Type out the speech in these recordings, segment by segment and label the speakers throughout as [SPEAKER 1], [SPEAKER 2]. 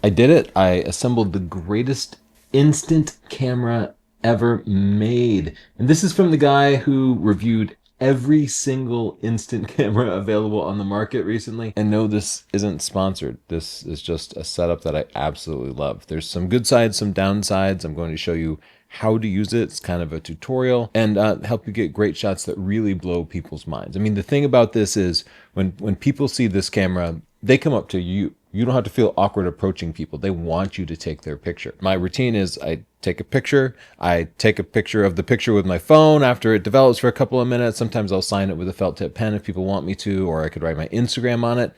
[SPEAKER 1] I did it. I assembled the greatest instant camera ever made. And this is from the guy who reviewed every single instant camera available on the market recently. And no, this isn't sponsored. This is just a setup that I absolutely love. There's some good sides, some downsides. I'm going to show you how to use it. It's kind of a tutorial and help you get great shots that really blow people's minds. I mean, the thing about this is when people see this camera, they come up to you. You don't have to feel awkward approaching people. They want you to take their picture. My routine is I take a picture. I take a picture of the picture with my phone after it develops for a couple of minutes. Sometimes I'll sign it with a felt tip pen if people want me to, or I could write my Instagram on it.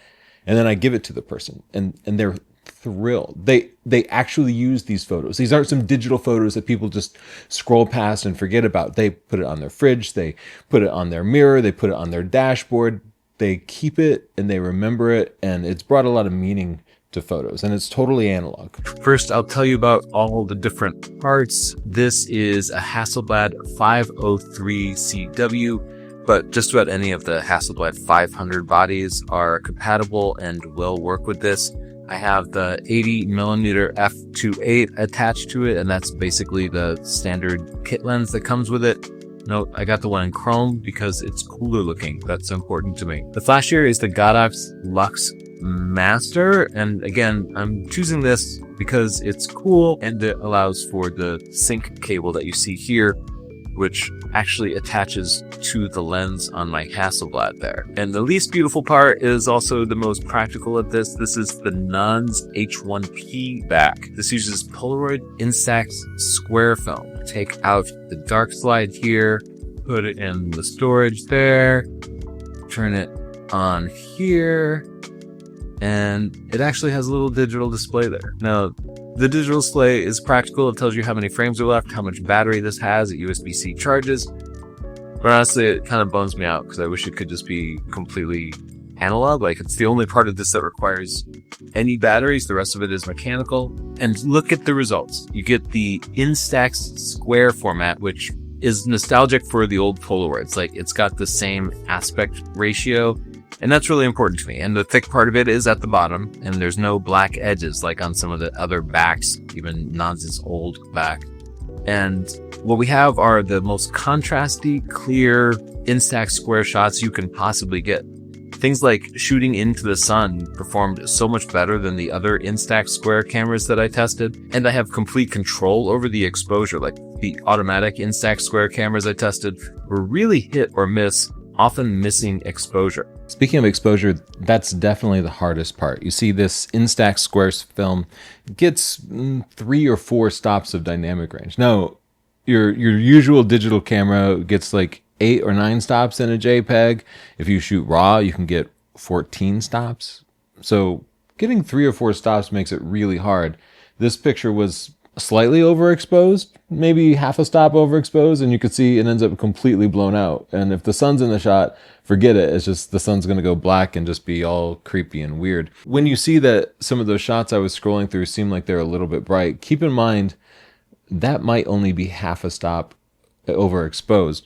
[SPEAKER 1] And then I give it to the person and they're thrilled. They actually use these photos. These aren't some digital photos that people just scroll past and forget about. They put it on their fridge. They put it on their mirror. They put it on their dashboard. They keep it and they remember it, and it's brought a lot of meaning to photos, and it's totally analog.
[SPEAKER 2] First, I'll tell you about all the different parts. This is a Hasselblad 503CW, but just about any of the Hasselblad 500 bodies are compatible and will work with this. I have the 80mm f2.8 attached to it, and that's basically the standard kit lens that comes with it. Note, I got the one in chrome because it's cooler looking. That's important to me. The flash here is the Godox Lux Master. And again, I'm choosing this because it's cool and it allows for the sync cable that you see here, which actually attaches to the lens on my Hasselblad there. And the least beautiful part is also the most practical of this. This is the Nuns H1P back. This uses Polaroid Instax square film. Take out the dark slide here, put it in the storage there, turn it on here, and it actually has a little digital display there. Now, the digital display is practical. It tells you how many frames are left, how much battery this has, it USB-C charges. But honestly, it kind of bums me out because I wish it could just be completely analog. Like, it's the only part of this that requires any batteries. The rest of it is mechanical. And look at the results. You get the Instax square format, which is nostalgic for the old Polaroids. Like, it's got the same aspect ratio. And that's really important to me. And the thick part of it is at the bottom, and there's no black edges like on some of the other backs, even Nons's old back. And what we have are the most contrasty, clear Instax square shots you can possibly get. Things like shooting into the sun performed so much better than the other Instax square cameras that I tested. And I have complete control over the exposure. Like the automatic Instax square cameras I tested were really hit or miss, often missing exposure.
[SPEAKER 1] Speaking of exposure, that's definitely the hardest part. You see this Instax squares film gets 3 or 4 stops of dynamic range. Now, your usual digital camera gets like 8 or 9 stops in a JPEG. If you shoot RAW, you can get 14 stops. So getting 3 or 4 stops makes it really hard. This picture was slightly overexposed, maybe half a stop overexposed, and you could see it ends up completely blown out. And if the sun's in the shot, forget it. It's just the sun's going to go black and just be all creepy and weird. When you see that some of those shots I was scrolling through seem like they're a little bit bright, keep in mind that might only be half a stop overexposed.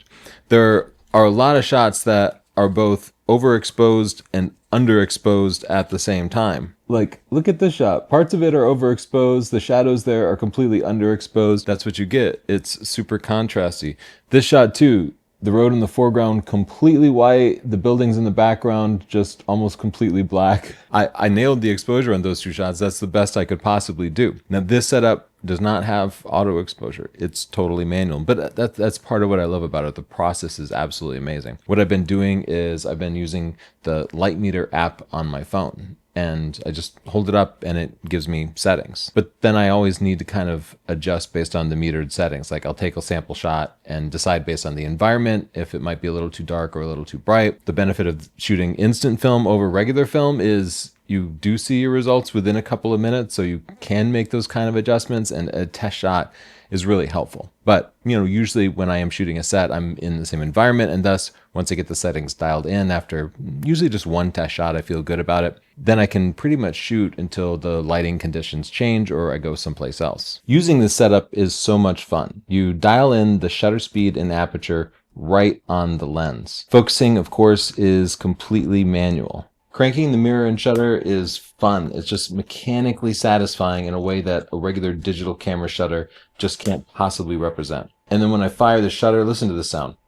[SPEAKER 1] There are a lot of shots that are both overexposed and underexposed at the same time. Like, look at this shot. Parts of it are overexposed. The shadows there are completely underexposed. That's what you get. It's super contrasty. This shot too, the road in the foreground completely white, the buildings in the background just almost completely black. I nailed the exposure on those 2 shots. That's the best I could possibly do. Now, this setup does not have auto exposure. It's totally manual, but that's part of what I love about it. The process is absolutely amazing. What I've been doing is I've been using the Light Meter app on my phone, and I just hold it up and it gives me settings. But then I always need to kind of adjust based on the metered settings. Like, I'll take a sample shot and decide based on the environment if it might be a little too dark or a little too bright. The benefit of shooting instant film over regular film is you do see your results within a couple of minutes, so you can make those kind of adjustments, and a test shot is really helpful. But, usually when I am shooting a set, I'm in the same environment, and thus, once I get the settings dialed in after usually just 1 test shot, I feel good about it. Then I can pretty much shoot until the lighting conditions change or I go someplace else. Using this setup is so much fun. You dial in the shutter speed and aperture right on the lens. Focusing, of course, is completely manual. Cranking the mirror and shutter is fun. It's just mechanically satisfying in a way that a regular digital camera shutter just can't possibly represent. And then when I fire the shutter, listen to the sound.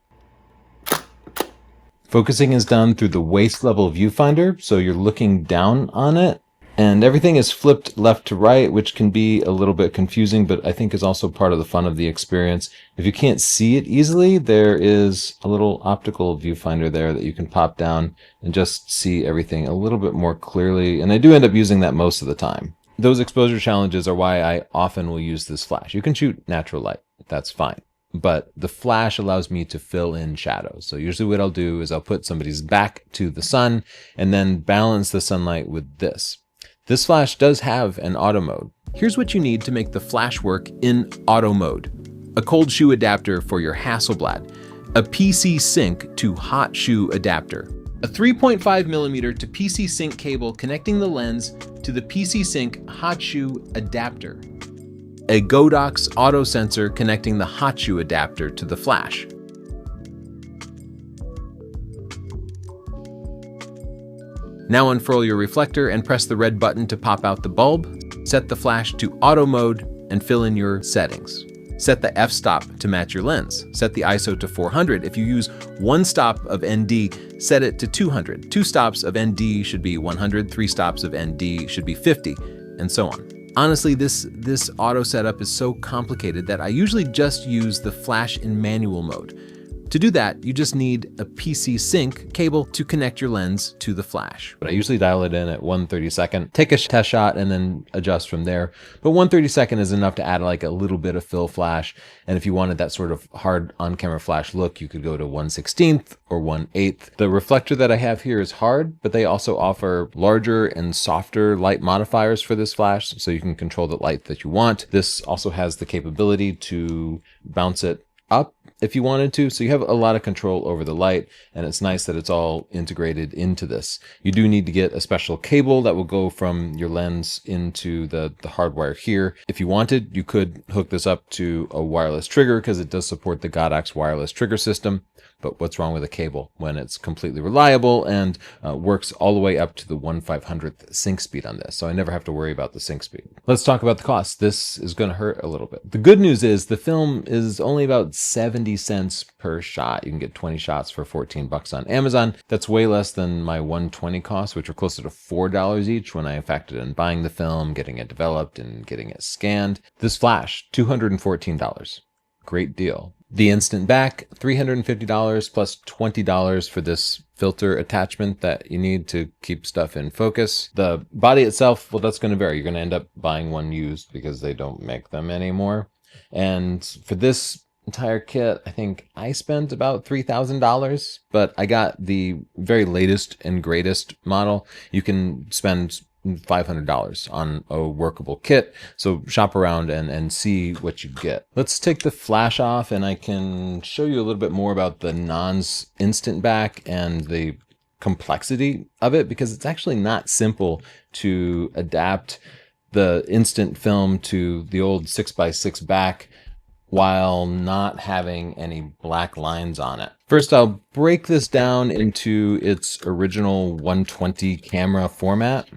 [SPEAKER 1] Focusing is done through the waist level viewfinder, so you're looking down on it. And everything is flipped left to right, which can be a little bit confusing, but I think is also part of the fun of the experience. If you can't see it easily, there is a little optical viewfinder there that you can pop down and just see everything a little bit more clearly. And I do end up using that most of the time. Those exposure challenges are why I often will use this flash. You can shoot natural light, that's fine. But the flash allows me to fill in shadows. So usually what I'll do is I'll put somebody's back to the sun and then balance the sunlight with this. This flash does have an auto mode. Here's what you need to make the flash work in auto mode. A cold shoe adapter for your Hasselblad, a PC sync to hot shoe adapter, a 3.5mm to PC sync cable connecting the lens to the PC sync hot shoe adapter, a Godox auto sensor connecting the hot shoe adapter to the flash. Now unfurl your reflector and press the red button to pop out the bulb. Set the flash to auto mode and fill in your settings. Set the f-stop to match your lens. Set the ISO to 400. If you use one stop of ND, set it to 200. 2 stops of ND should be 100, 3 stops of ND should be 50, and so on. Honestly, this auto setup is so complicated that I usually just use the flash in manual mode. To do that, you just need a PC sync cable to connect your lens to the flash. But I usually dial it in at 1/32, take a test shot and then adjust from there. But 1/32 is enough to add like a little bit of fill flash. And if you wanted that sort of hard on-camera flash look, you could go to 1/16 or 1/8. The reflector that I have here is hard, but they also offer larger and softer light modifiers for this flash, so you can control the light that you want. This also has the capability to bounce it up if you wanted to, so you have a lot of control over the light, and it's nice that it's all integrated into this. You do need to get a special cable that will go from your lens into the hardwire here. If you wanted, you could hook this up to a wireless trigger because it does support the Godox wireless trigger system. But what's wrong with a cable when it's completely reliable and works all the way up to the 1/500th sync speed on this? So I never have to worry about the sync speed. Let's talk about the cost. This is going to hurt a little bit. The good news is the film is only about 70 cents per shot. You can get 20 shots for $14 on Amazon. That's way less than my 120 costs, which are closer to $4 each when I factored in buying the film, getting it developed, and getting it scanned. This flash, $214. Great deal. The instant back, $350 plus $20 for this filter attachment that you need to keep stuff in focus. The body itself, well, that's going to vary. You're going to end up buying one used because they don't make them anymore. And for this entire kit, I think I spent about $3,000, but I got the very latest and greatest model. You can spend $500 on a workable kit. So shop around and see what you get. Let's take the flash off and I can show you a little bit more about the non-instant back and the complexity of it, because it's actually not simple to adapt the instant film to the old 6x6 back while not having any black lines on it. First, I'll break this down into its original 120 camera format.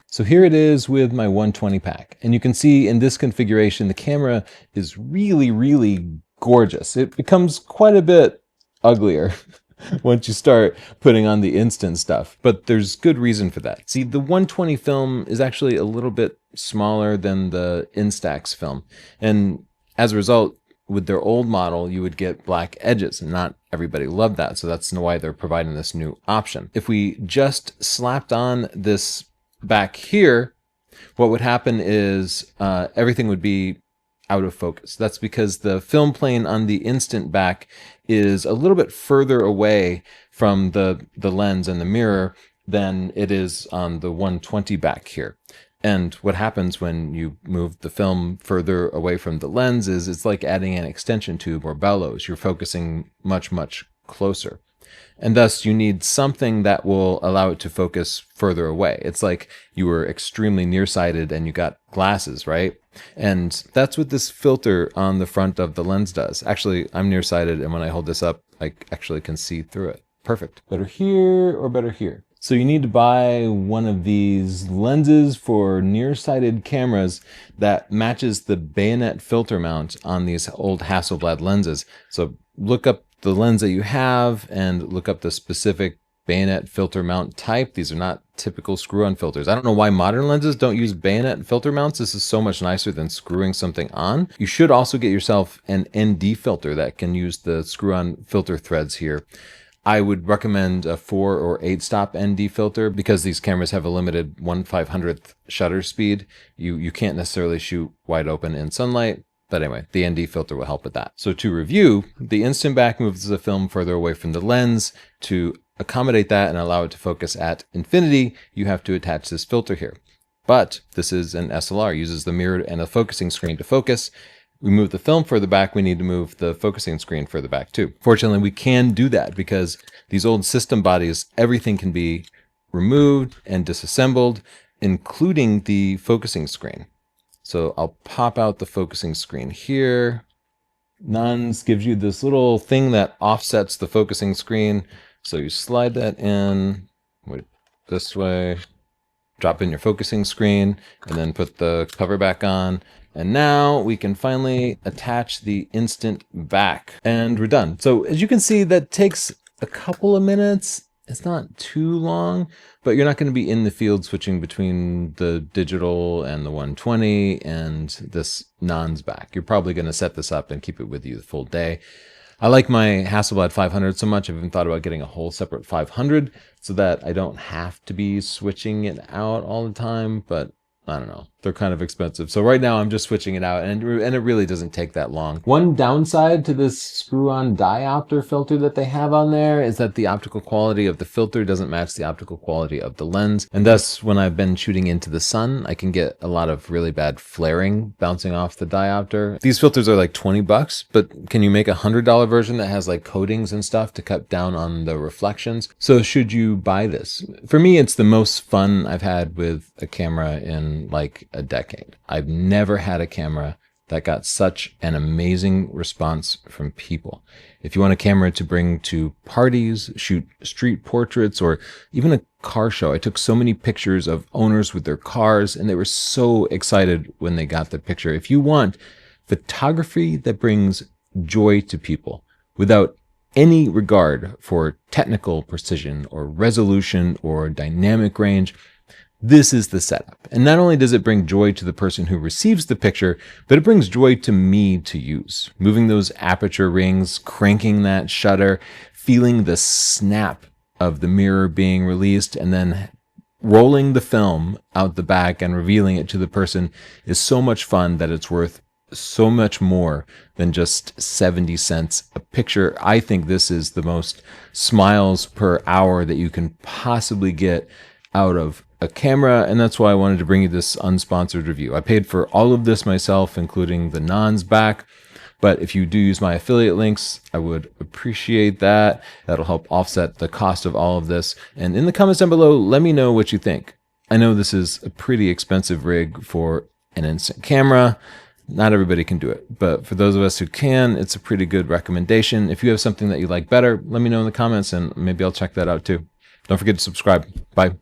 [SPEAKER 1] So here it is with my 120 pack. And you can see in this configuration, the camera is really, really gorgeous. It becomes quite a bit uglier once you start putting on the instant stuff, but there's good reason for that. See, the 120 film is actually a little bit smaller than the Instax film. And as a result, with their old model, you would get black edges, and not everybody loved that. So that's why they're providing this new option. If we just slapped on this back here, what would happen is everything would be out of focus. That's because the film plane on the instant back is a little bit further away from the lens and the mirror than it is on the 120 back here. And what happens when you move the film further away from the lens is it's like adding an extension tube or bellows. You're focusing much, much closer. And thus you need something that will allow it to focus further away. It's like you were extremely nearsighted and you got glasses, right? And that's what this filter on the front of the lens does. Actually, I'm nearsighted, and when I hold this up, I actually can see through it. perfect. Better here or better here? So you need to buy one of these lenses for nearsighted cameras that matches the bayonet filter mount on these old Hasselblad lenses. So look up the lens that you have and look up the specific bayonet filter mount type. These are not typical screw-on filters. I don't know why modern lenses don't use bayonet filter mounts. This is so much nicer than screwing something on. You should also get yourself an ND filter that can use the screw-on filter threads here. I would recommend a 4 or 8 stop ND filter because these cameras have a limited 1/500th shutter speed. You can't necessarily shoot wide open in sunlight. But anyway, the ND filter will help with that. So to review, the instant back moves the film further away from the lens. To accommodate that and allow it to focus at infinity, you have to attach this filter here. But this is an SLR, uses the mirror and a focusing screen to focus. We move the film further back, we need to move the focusing screen further back too. Fortunately, we can do that because these old system bodies, everything can be removed and disassembled, including the focusing screen. So I'll pop out the focusing screen here. Nuns gives you this little thing that offsets the focusing screen. So you slide that in this way, drop in your focusing screen, and then put the cover back on. And now we can finally attach the instant back and we're done. So as you can see, that takes a couple of minutes. It's not too long, but you're not going to be in the field switching between the digital and the 120 and this non's back. You're probably going to set this up and keep it with you the full day. I like my Hasselblad 500 so much, I've even thought about getting a whole separate 500 so that I don't have to be switching it out all the time, but I don't know. They're kind of expensive. So right now I'm just switching it out and it really doesn't take that long. One downside to this screw-on diopter filter that they have on there is that the optical quality of the filter doesn't match the optical quality of the lens. And thus, when I've been shooting into the sun, I can get a lot of really bad flaring bouncing off the diopter. These filters are like 20 bucks, but can you make a $100 version that has like coatings and stuff to cut down on the reflections? So should you buy this? For me, it's the most fun I've had with a camera in like a decade. I've never had a camera that got such an amazing response from people. If you want a camera to bring to parties, shoot street portraits, or even a car show, I took so many pictures of owners with their cars and they were so excited when they got the picture. If you want photography that brings joy to people without any regard for technical precision or resolution or dynamic range, this is the setup. And not only does it bring joy to the person who receives the picture, but it brings joy to me to use. Moving those aperture rings, cranking that shutter, feeling the snap of the mirror being released, and then rolling the film out the back and revealing it to the person is so much fun that it's worth so much more than just 70 cents a picture. I think this is the most smiles per hour that you can possibly get out of a camera, and that's why I wanted to bring you this unsponsored review. I paid for all of this myself, including the non's back, but if you do use my affiliate links, I would appreciate that. That'll help offset the cost of all of this. And in the comments down below, let me know what you think. I know this is a pretty expensive rig for an instant camera. Not everybody can do it, but for those of us who can, it's a pretty good recommendation. If you have something that you like better, let me know in the comments and maybe I'll check that out too. Don't forget to subscribe. Bye.